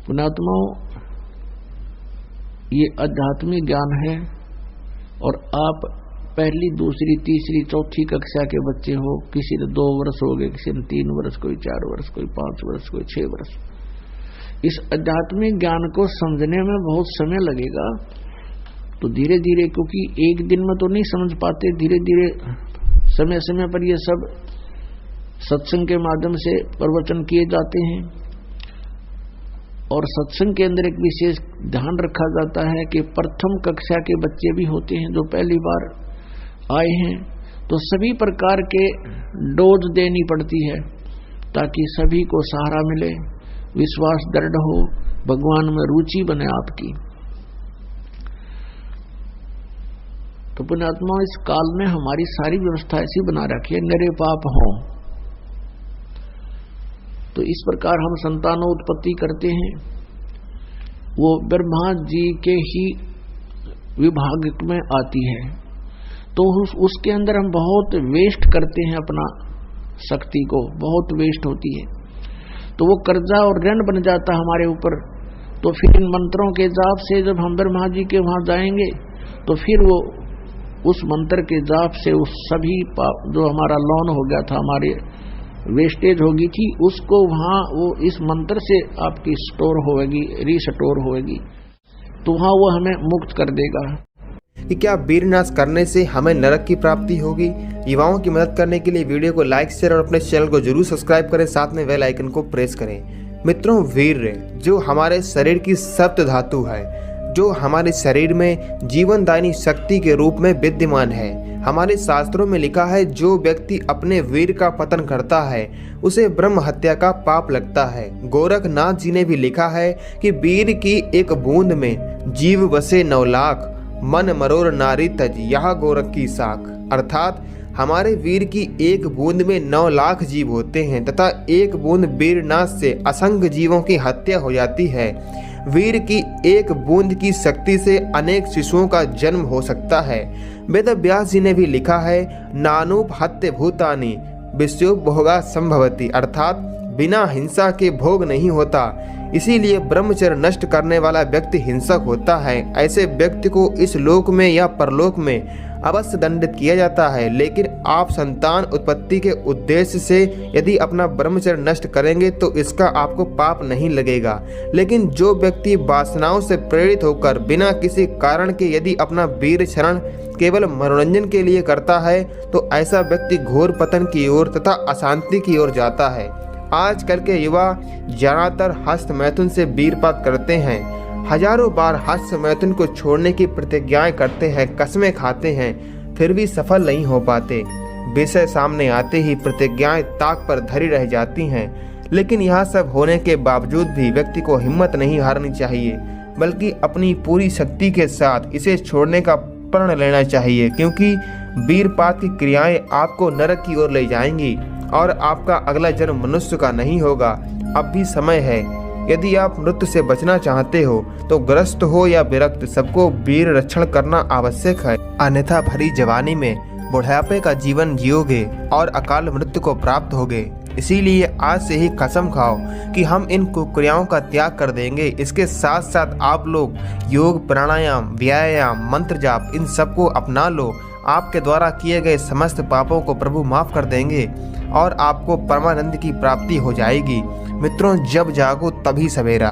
पुण्यात्माओं, ये आध्यात्मिक ज्ञान है और आप पहली, दूसरी, तीसरी, चौथी कक्षा के बच्चे हो, किसी ने 2 वर्ष हो गए, किसी ने 3 वर्ष, कोई 4 वर्ष, कोई 5 वर्ष, कोई 6 वर्ष। इस आध्यात्मिक ज्ञान को समझने में बहुत समय लगेगा। तो धीरे धीरे, क्योंकि एक दिन में तो नहीं समझ पाते, धीरे धीरे समय समय पर ये सब सत्संग के माध्यम से प्रवचन किए जाते हैं। और सत्संग के अंदर एक विशेष ध्यान रखा जाता है कि प्रथम कक्षा के बच्चे भी होते हैं जो पहली बार आए हैं, तो सभी प्रकार के डोज देनी पड़ती है ताकि सभी को सहारा मिले, विश्वास दृढ़ हो, भगवान में रुचि बने आपकी। तो पुण्यात्मा, इस काल में हमारी सारी व्यवस्था ऐसी बना रखी है, निरे पाप हों। तो इस प्रकार हम संतानोत्पत्ति करते हैं। वो ब्रह्मा जी के ही विभाग में आती है, तो उसके अंदर हम बहुत वेस्ट करते हैं, अपना शक्ति को बहुत वेस्ट होती है, तो वो कर्जा और ऋण बन जाता हमारे ऊपर। तो फिर इन मंत्रों के जाप से जब हम ब्रह्मा जी के वहां जाएंगे तो फिर वो उस मंत्र के जाप से उस सभी जो हमारा लोन हो गया था, हमारे वेस्टेज होगी थी, उसको वहां वो इस मंत्र से आपकी स्टोर होगी, रीस्टोर होगी, तो वहां वो हमें मुक्त कर देगा। कि क्या वीरनाश करने से हमें नरक की प्राप्ति होगी? युवाओं की मदद करने के लिए वीडियो को लाइक, शेयर और अपने चैनल को जरूर सब्सक्राइब करें, साथ में बेल आइकन को प्रेस करें। मित्रों, वीर्य जो हमारे शरीर की सप्त धातु है, जो हमारे शरीर में जीवनदायिनी शक्ति के रूप में विद्यमान है। हमारे शास्त्रों में लिखा है, जो व्यक्ति अपने वीर का पतन करता है उसे ब्रह्म हत्या का पाप लगता है। गोरखनाथ जी ने भी लिखा है कि वीर की एक बूंद में जीव बसे 9 लाख, मन मरोर नारी तज यह गोरख की साख। अर्थात हमारे वीर की एक बूंद में 9 लाख जीव होते हैं तथा एक बूंद वीरनाश से असंख्य जीवों की हत्या हो जाती है। वीर की एक बूंद की शक्ति से अनेक शिशुओं का जन्म हो सकता है। वेद व्यास जी ने भी लिखा है, नानूप हत्य भूतानि विश्वोपभोगा संभवती, अर्थात बिना हिंसा के भोग नहीं होता। इसीलिए ब्रह्मचर्य नष्ट करने वाला व्यक्ति हिंसक होता है। ऐसे व्यक्ति को इस लोक में या परलोक में अवश्य दंडित किया जाता है। लेकिन आप संतान उत्पत्ति के उद्देश्य से यदि अपना ब्रह्मचर्य नष्ट करेंगे तो इसका आपको पाप नहीं लगेगा। लेकिन जो व्यक्ति वासनाओं से प्रेरित होकर बिना किसी कारण के यदि अपना वीर शरण केवल मनोरंजन के लिए करता है तो ऐसा व्यक्ति घोर पतन की ओर तथा अशांति की ओर जाता है। आजकल के युवा ज्यादातर हस्त मैथुन से वीरपात करते हैं। हजारों बार हस्त मैथुन को छोड़ने की प्रतिज्ञाएं करते हैं, कस्में खाते हैं, फिर भी सफल नहीं हो पाते। विषय सामने आते ही प्रतिज्ञाएं ताक पर धरी रह जाती हैं। लेकिन यह सब होने के बावजूद भी व्यक्ति को हिम्मत नहीं हारनी चाहिए, बल्कि अपनी पूरी शक्ति के साथ इसे छोड़ने का प्रण लेना चाहिए, क्योंकि वीरपात की क्रियाएं आपको नरक की ओर ले जाएंगी और आपका अगला जन्म मनुष्य का नहीं होगा। अब भी समय है। यदि आप मृत्यु से बचना चाहते हो तो ग्रस्त हो या विरक्त, सबको वीर रक्षण करना आवश्यक है, अन्यथा भरी जवानी में बुढ़ापे का जीवन जियोगे और अकाल मृत्यु को प्राप्त होगे। इसीलिए आज से ही कसम खाओ कि हम इन कुक्रियाओं का त्याग कर देंगे। इसके साथ साथ आप लोग योग, प्राणायाम, व्यायाम, मंत्र जाप इन सबको अपना लो। आपके द्वारा किए गए समस्त पापों को प्रभु माफ कर देंगे और आपको परमानंद की प्राप्ति हो जाएगी। मित्रों, जब जागो तभी सवेरा।